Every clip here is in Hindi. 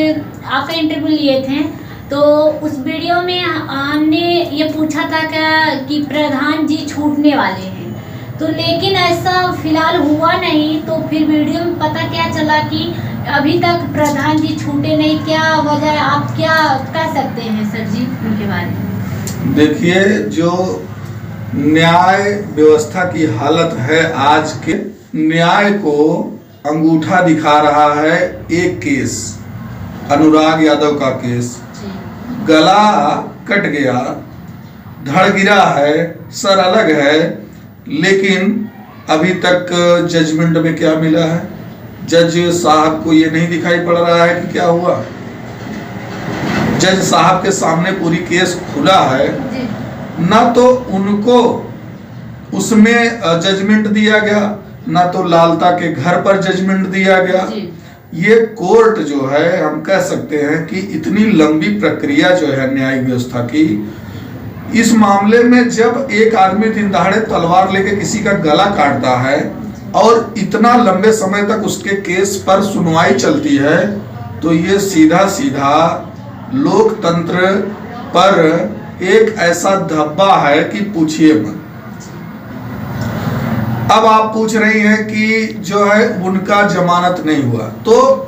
आपका इंटरव्यू लिए थे, तो उस वीडियो में हमने ये पूछा था कि प्रधान जी छूटने वाले हैं, तो लेकिन ऐसा फिलहाल हुआ नहीं। तो फिर वीडियो में पता क्या चला कि अभी तक प्रधान जी छूटे नहीं। क्या वजह है, आप क्या कह सकते हैं सर जी उनके बारे में? देखिए, जो न्याय व्यवस्था की हालत है आज के, न्याय को अंगूठा दिखा रहा है एक केस, अनुराग यादव का केस। गला कट गया, धड़ गिरा है, सर अलग है, लेकिन अभी तक जजमेंट में क्या मिला है? जज साहब को ये नहीं दिखाई पड़ रहा है कि क्या हुआ। जज साहब के सामने पूरी केस खुला है, ना तो उनको उसमें जजमेंट दिया गया, ना तो लालता के घर पर जजमेंट दिया गया। ये कोर्ट जो है, हम कह सकते हैं कि इतनी लंबी प्रक्रिया जो है न्यायिक व्यवस्था की, इस मामले में जब एक आदमी दिन दहाड़े तलवार लेके किसी का गला काटता है और इतना लंबे समय तक उसके केस पर सुनवाई चलती है, तो ये सीधा सीधा लोकतंत्र पर एक ऐसा धब्बा है कि पूछिए मत। अब आप पूछ रही हैं कि जो है उनका जमानत नहीं हुआ, तो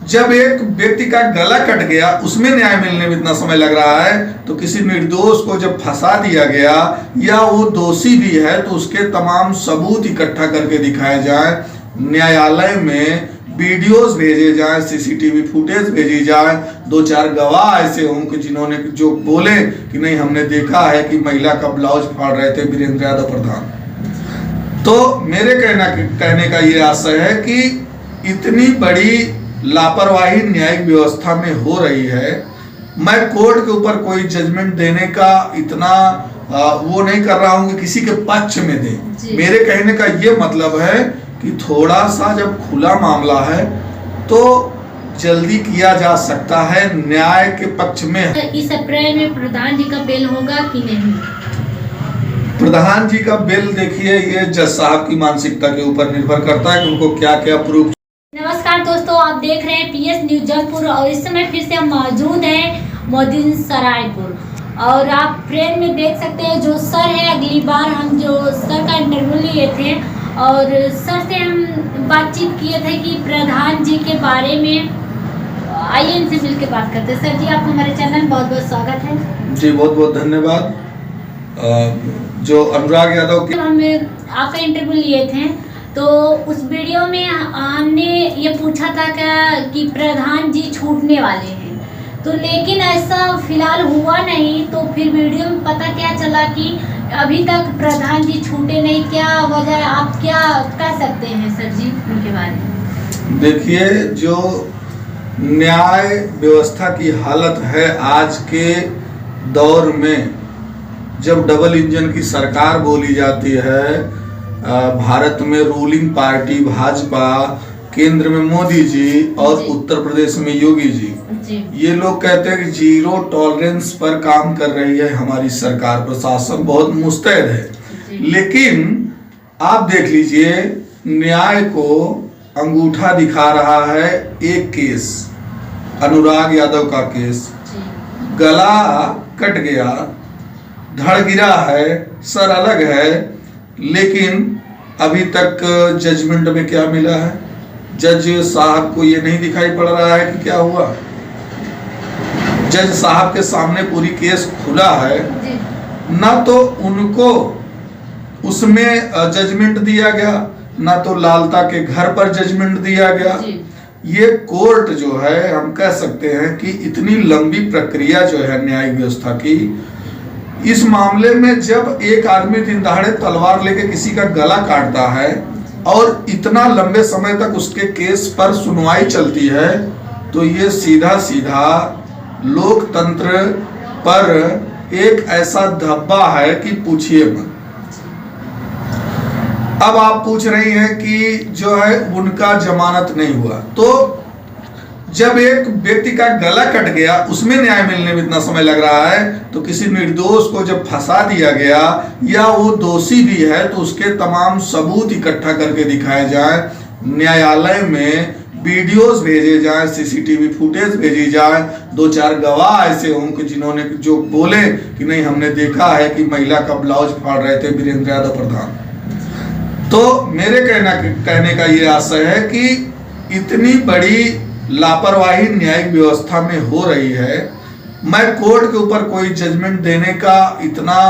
जब एक व्यक्ति का गला कट गया उसमें न्याय मिलने में इतना समय लग रहा है, तो किसी निर्दोष को जब फंसा दिया गया या वो दोषी भी है तो उसके तमाम सबूत इकट्ठा करके दिखाए जाए, न्यायालय में वीडियोस भेजे जाए, सीसीटीवी फुटेज भेजी जाए, दो चार गवाह ऐसे हों कि जिन्होंने जो बोले कि नहीं हमने देखा है कि महिला का ब्लाउज फाड़ रहे थे वीरेंद्र यादव प्रधान। तो मेरे कहने का ये आशय है कि इतनी बड़ी लापरवाही न्यायिक व्यवस्था में हो रही है। मैं कोर्ट के ऊपर कोई जजमेंट देने का इतना वो नहीं कर रहा हूं कि किसी के पक्ष में दे। मेरे कहने का ये मतलब है कि थोड़ा सा जब खुला मामला है तो जल्दी किया जा सकता है न्याय के पक्ष में। इस अप्रैल में प्रधान जी का बेल होगा कि नहीं? प्रधान जी का बेल देखिए, ये जज साहब की मानसिकता के ऊपर निर्भर करता है कि उनको क्या क्या प्रूफ। नमस्कार दोस्तों, आप देख रहे हैं पीएस न्यूज जौनपुर और इस समय फिर से हम मौजूद हैं मोदिन सरायपुर। और आप फ्रेम में देख सकते हैं जो सर है, अगली बार हम जो सर का इंटरव्यू लिए थे और सर से हम बातचीत किए थे कि प्रधान जी के बारे में। आइए इनसे मिल के बात करते हैं। सर जी, आपका हमारे चैनल में बहुत बहुत स्वागत है। जी बहुत बहुत धन्यवाद। जो अनुराग यादव के हम आपका इंटरव्यू लिए थे, तो उस वीडियो में हमने ये पूछा था कि प्रधान जी छूटने वाले हैं, तो लेकिन ऐसा फिलहाल हुआ नहीं। तो फिर वीडियो में पता क्या चला कि अभी तक प्रधान जी छूटे नहीं। क्या वजह है, आप क्या कह सकते हैं सर जी उनके बारे में? देखिए, जो न्याय व्यवस्था की हालत है आज के दौर में, जब डबल इंजन की सरकार बोली जाती है, भारत में रूलिंग पार्टी भाजपा, केंद्र में मोदी जी और उत्तर प्रदेश में योगी जी, ये लोग कहते हैं कि जीरो टॉलरेंस पर काम कर रही है हमारी सरकार, प्रशासन बहुत मुस्तैद है। लेकिन आप देख लीजिए, न्याय को अंगूठा दिखा रहा है एक केस, अनुराग यादव का केस। गला कट गया, धड़ गिरा है, सर अलग है, लेकिन अभी तक जजमेंट में क्या मिला है? जज साहब को ये नहीं दिखाई पड़ रहा है कि क्या हुआ। जज साहब के सामने पूरी केस खुला है, ना तो उनको उसमें जजमेंट दिया गया, ना तो लालता के घर पर जजमेंट दिया गया। ये कोर्ट जो है, हम कह सकते हैं कि इतनी लंबी प्रक्रिया जो है न्यायिक व्यवस्था की, इस मामले में जब एक आदमी दिन दहाड़े तलवार लेके किसी का गला काटता है और इतना लंबे समय तक उसके केस पर सुनवाई चलती है, तो ये सीधा सीधा लोकतंत्र पर एक ऐसा धब्बा है कि पूछिए मत। अब आप पूछ रही हैं कि जो है उनका जमानत नहीं हुआ, तो जब एक व्यक्ति का गला कट गया उसमें न्याय मिलने में इतना समय लग रहा है, तो किसी निर्दोष को जब फंसा दिया गया या वो दोषी भी है तो उसके तमाम सबूत इकट्ठा करके दिखाए जाए, न्यायालय में वीडियोस भेजे जाएं, सीसीटीवी फुटेज भेजी जाए, 2-4 गवाह ऐसे हों कि जिन्होंने जो बोले कि नहीं हमने देखा है कि महिला का ब्लाउज फाड़ रहे थे वीरेंद्र यादव प्रधान। तो मेरे कहने का ये आशय है कि इतनी बड़ी लापरवाही न्यायिक व्यवस्था में हो रही है। मैं कोर्ट के ऊपर कोई जजमेंट देने का इतना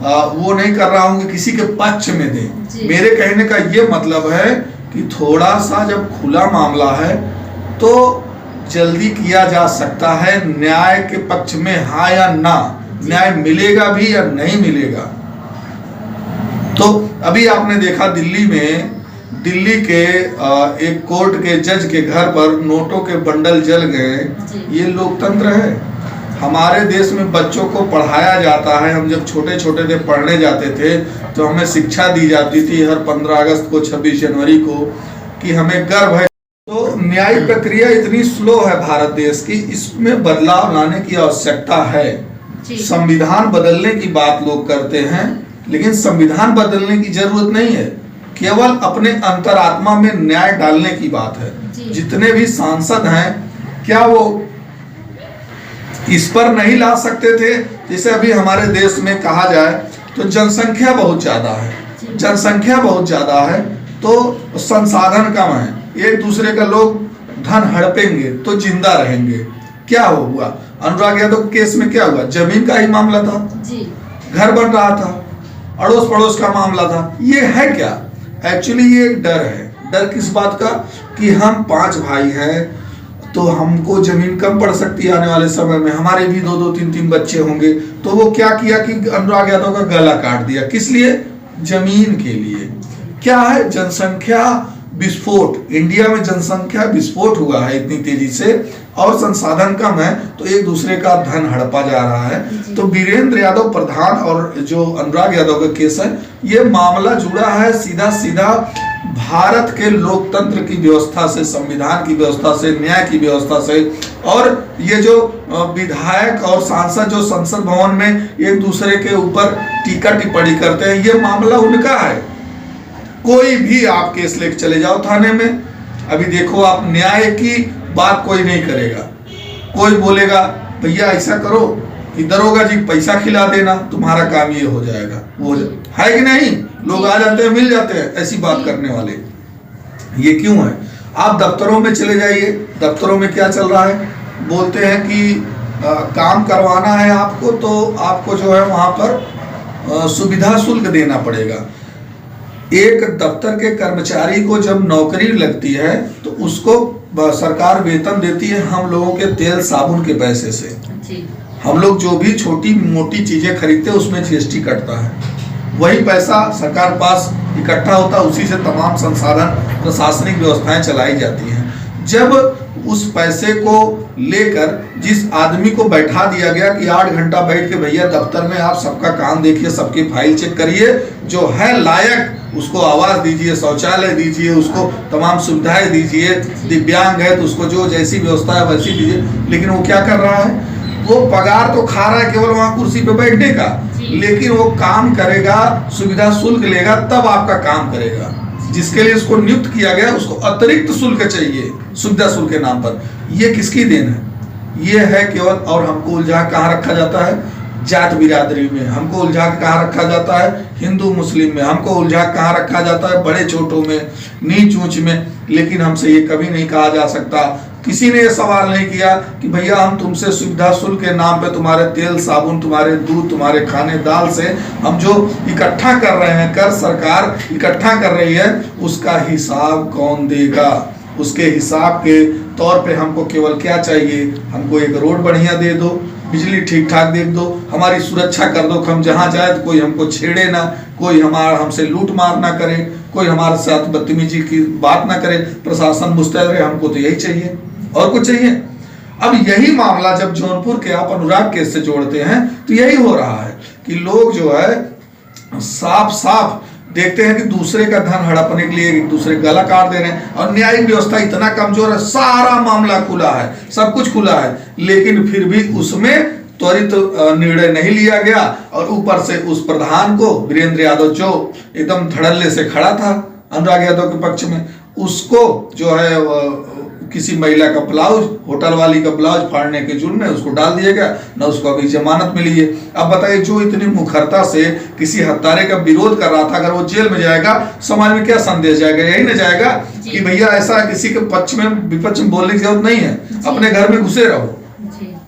वो नहीं कर रहा हूं कि किसी के पक्ष में दे। मेरे कहने का ये मतलब है कि थोड़ा सा जब खुला मामला है तो जल्दी किया जा सकता है, न्याय के पक्ष में हाँ या ना, न्याय मिलेगा भी या नहीं मिलेगा। तो अभी आपने देखा दिल्ली के एक कोर्ट के जज के घर पर नोटों के बंडल जल गए। ये लोकतंत्र है। हमारे देश में बच्चों को पढ़ाया जाता है। हम जब छोटे छोटे थे पढ़ने जाते थे तो हमें शिक्षा दी जाती थी हर 15 अगस्त को, 26 जनवरी को, कि हमें गर्व है। तो न्यायिक प्रक्रिया इतनी स्लो है भारत देश की, इसमें बदलाव लाने की आवश्यकता है। संविधान बदलने की बात लोग करते हैं, लेकिन संविधान बदलने की जरूरत नहीं है, केवल अपने अंतरात्मा में न्याय डालने की बात है। जितने भी सांसद हैं, क्या वो इस पर नहीं ला सकते थे? जैसे अभी हमारे देश में कहा जाए तो जनसंख्या बहुत ज्यादा है, तो संसाधन कम है, एक दूसरे का लोग धन हड़पेंगे तो जिंदा रहेंगे। क्या हुआ अनुराग यादव केस में? क्या हुआ? जमीन का ही मामला था, घर बन रहा था, अड़ोस पड़ोस का मामला था। ये है क्या? एक्चुअली ये एक डर है। डर किस बात का? कि हम 5 भाई हैं तो हमको जमीन कम पड़ सकती है आने वाले समय में, हमारे भी 2-2, 3-3 बच्चे होंगे। तो वो क्या किया कि अनुराग यादव का गला काट दिया। किस लिए? जमीन के लिए। क्या है? जनसंख्या विस्फोट। इंडिया में जनसंख्या विस्फोट हुआ है इतनी तेजी से, और संसाधन कम है तो एक दूसरे का धन हड़पा जा रहा है। तो वीरेंद्र यादव प्रधान और जो अनुराग यादव का केस है, ये मामला जुड़ा है सीधा सीधा भारत के लोकतंत्र की व्यवस्था से, संविधान की व्यवस्था से, न्याय की व्यवस्था से। और ये जो विधायक और सांसद जो संसद भवन में एक दूसरे के ऊपर टीका टिप्पणी करते हैं, ये मामला उनका है। कोई भी आप केस लेके चले जाओ थाने में, अभी देखो आप, न्याय की बात कोई नहीं करेगा। कोई बोलेगा भैया ऐसा करो कि दरोगा जी पैसा खिला देना, तुम्हारा काम ये हो जाएगा, वो है कि नहीं? लोग आ जाते हैं, मिल जाते हैं ऐसी बात करने वाले। ये क्यों है? आप दफ्तरों में चले जाइए, दफ्तरों में क्या चल रहा है? बोलते हैं कि काम करवाना है आपको तो आपको जो है वहां पर सुविधा शुल्क देना पड़ेगा। एक दफ्तर के कर्मचारी को जब नौकरी लगती है तो उसको सरकार वेतन देती है हम लोगों के तेल साबुन के पैसे से। हम लोग जो भी छोटी मोटी चीजें खरीदते हैं उसमें जीएसटी कटता है, वही पैसा सरकार पास इकट्ठा होता है, उसी से तमाम संसाधन प्रशासनिक व्यवस्थाएं चलाई जाती हैं। जब उस पैसे को लेकर जिस आदमी को बैठा दिया गया कि 8 घंटा बैठ के भैया दफ्तर में आप सबका काम देखिए, सबकी फाइल चेक करिए, जो है लायक उसको आवास दीजिए, शौचालय दीजिए, उसको तमाम सुविधाएं दीजिए, दिव्यांग है तो उसको जो जैसी व्यवस्था है वैसी दीजिए, लेकिन वो क्या कर रहा है? वो पगार तो खा रहा है केवल वहां कुर्सी पे बैठने का, लेकिन वो काम करेगा, सुविधा शुल्क लेगा, तब आपका काम करेगा। जिसके लिए उसको नियुक्त किया गया उसको अतिरिक्त शुल्क चाहिए सुविधा शुल्क के नाम पर। ये किसकी देन है? ये है केवल। और हमको उलझा कहाँ रखा जाता है? जात बिरादरी में। हमको उलझा कहाँ रखा जाता है? हिंदू मुस्लिम में। हमको उलझा कहाँ रखा जाता है? बड़े छोटों में, नीच ऊंच में। लेकिन हमसे ये कभी नहीं कहा जा सकता, किसी ने ये सवाल नहीं किया कि भैया हम तुमसे सुविधा शुल्क के नाम पे तुम्हारे तेल साबुन, तुम्हारे दूध, तुम्हारे खाने दाल से हम जो इकट्ठा कर रहे हैं, कर सरकार इकट्ठा कर रही है, उसका हिसाब कौन देगा? उसके हिसाब के तौर पे हमको केवल क्या चाहिए? हमको एक रोड बढ़िया दे दो, बिजली ठीक ठाक दे दो, हमारी सुरक्षा कर दो, हम जहाँ जाए तो कोई हमको छेड़े ना, कोई हमसे लूट मार ना करे, कोई हमारे साथ बदतमीजी की बात ना करे, प्रशासन मुस्तैद रहे। हमको तो यही चाहिए, और कुछ चाहिए? अब यही मामला जब जौनपुर के आप अनुराग केस से जोड़ते हैं तो यही हो रहा है कि लोग जो है साफ साफ देखते हैं कि दूसरे का धन हड़पने के लिए एक दूसरे गला काट दे रहे हैं। और न्यायिक व्यवस्था इतना कमजोर है, सारा मामला खुला है, सब कुछ खुला है, लेकिन फिर भी उसमें त्वरित निर्णय नहीं लिया गया। और ऊपर से उस प्रधान को, वीरेंद्र यादव जो एकदम धड़ल्ले से खड़ा था अनुराग यादव के पक्ष में, उसको जो है किसी महिला का ब्लाउज, होटल वाली का ब्लाउज फाड़ने के जुर्म में उसको डाल दिया गया, न उसको अभी जमानत मिली है। अब बताइए, जो इतनी मुखरता से किसी हत्यारे का विरोध कर रहा था, अगर वो जेल में जाएगा, समाज में क्या संदेश जाएगा? यही ना जाएगा कि भैया ऐसा किसी के पक्ष में विपक्ष में बोलने की जरूरत नहीं है, अपने घर में घुसे रहो।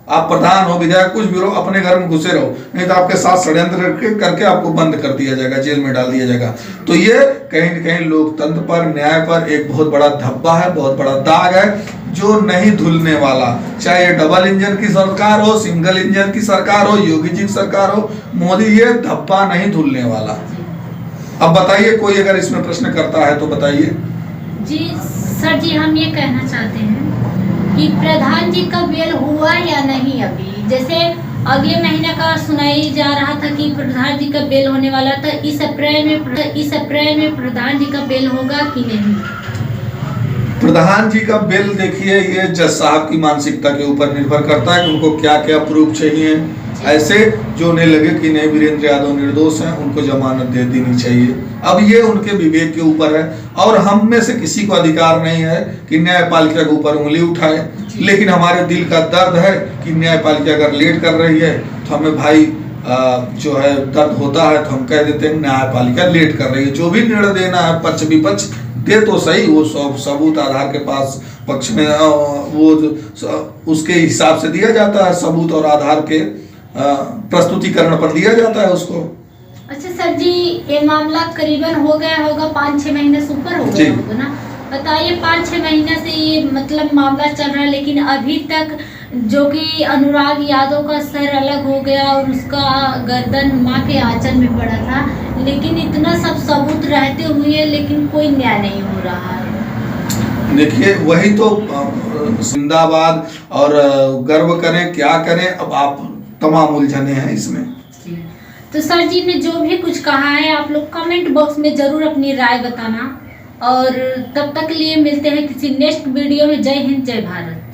आप प्रधान हो, विधायक, कुछ भी हो, अपने घर में घुसे रहो, नहीं तो आपके साथ षड्यंत्र करके आपको बंद कर दिया जाएगा, जेल में डाल दिया जाएगा। तो ये कहीं न कहीं लोकतंत्र पर, न्याय पर एक बहुत बड़ा धब्बा है, बहुत बड़ा दाग है, जो नहीं धुलने वाला। चाहे ये डबल इंजन की सरकार हो, सिंगल इंजन की सरकार हो, योगी जी की सरकार हो, मोदी, ये धब्बा नहीं धुलने वाला। अब बताइए, कोई अगर इसमें प्रश्न करता है तो बताइए। जी सर जी, हम ये कहना चाहते हैं कि प्रधान जी का बेल हुआ या नहीं अभी? जैसे अगले महीने का सुनाई जा रहा था कि प्रधान जी का बेल होने वाला था। इस अप्रैल में प्रधान जी का बेल होगा कि नहीं? प्रधान जी का बेल देखिए, ये जज साहब की मानसिकता के ऊपर निर्भर करता है कि उनको क्या क्या प्रूफ चाहिए। ऐसे जो उन्हें लगे कि नहीं वीरेंद्र यादव निर्दोष हैं, उनको जमानत दे देनी चाहिए। अब ये उनके विवेक के ऊपर है, और हम में से किसी को अधिकार नहीं है कि न्यायपालिका के ऊपर उंगली उठाए। लेकिन हमारे दिल का दर्द है कि न्यायपालिका अगर लेट कर रही है तो हमें भाई जो है दर्द होता है, तो हम कह देते हैं न्यायपालिका लेट कर रही है। जो भी निर्णय देना है पक्ष विपक्ष दे तो सही, वो सबूत आधार के पास पक्ष में वो उसके हिसाब से दिया जाता है, सबूत और आधार के प्रस्तुतिकरण पर दिया जाता है उसको। अच्छा सर जी, ये मामला करीबन हो गया होगा 5-6 महीने से ऊपर हो गया होगा ना? बताइए, 5-6 महीने से ये मतलब मामला चल रहा है, लेकिन अभी तक जो कि अनुराग यादव का सर अलग हो गया और उसका गर्दन माँ के आंचल में पड़ा था, लेकिन इतना सब सबूत रहते हुए लेकिन कोई न्याय नहीं हो रहा है। देखिए, वही तो जिंदाबाद और गर्व करें, क्या करें, अब आप तमाम उलझने हैं इसमें। तो सर जी ने जो भी कुछ कहा है, आप लोग कमेंट बॉक्स में जरूर अपनी राय बताना, और तब तक के लिए मिलते हैं किसी नेक्स्ट वीडियो में। जय हिंद, जय भारत।